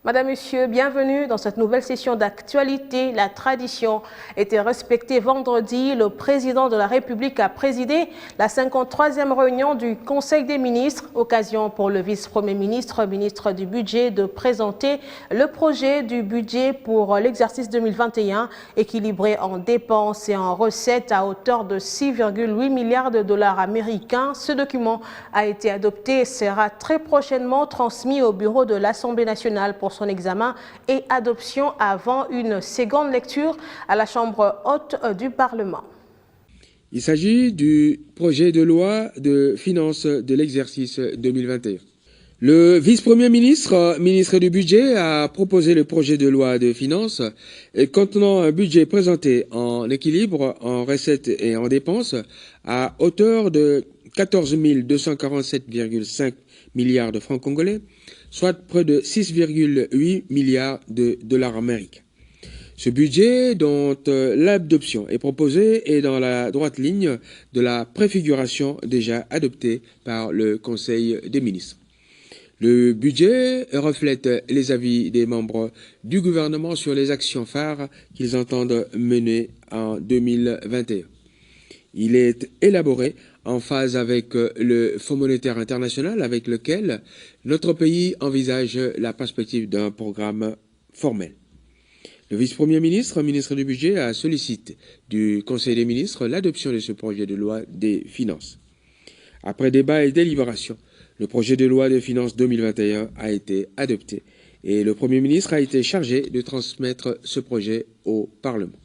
Madame, Monsieur, bienvenue dans cette nouvelle session d'actualité. La tradition était respectée vendredi. Le président de la République a présidé la 53e réunion du Conseil des ministres. Occasion pour le vice-premier ministre, ministre du Budget, de présenter le projet du budget pour l'exercice 2021, équilibré en dépenses et en recettes à hauteur de 6,8 milliards de dollars américains. Ce document a été adopté et sera très prochainement transmis au bureau de l'Assemblée nationale pour son examen et adoption avant une seconde lecture à la Chambre haute du Parlement. Il s'agit du projet de loi de finances de l'exercice 2021. Le vice-premier ministre, ministre du Budget, a proposé le projet de loi de finances contenant un budget présenté en équilibre, en recettes et en dépenses à hauteur de 14 247,5 milliards de francs congolais, soit près de 6,8 milliards de dollars américains. Ce budget, dont l'adoption est proposée, est dans la droite ligne de la préfiguration déjà adoptée par le Conseil des ministres. Le budget reflète les avis des membres du gouvernement sur les actions phares qu'ils entendent mener en 2021. Il est élaboré en phase avec le Fonds monétaire international avec lequel notre pays envisage la perspective d'un programme formel. Le vice-premier ministre, ministre du Budget, a sollicité du Conseil des ministres l'adoption de ce projet de loi des finances. Après débat et délibération, le projet de loi de finances 2021 a été adopté et le Premier ministre a été chargé de transmettre ce projet au Parlement.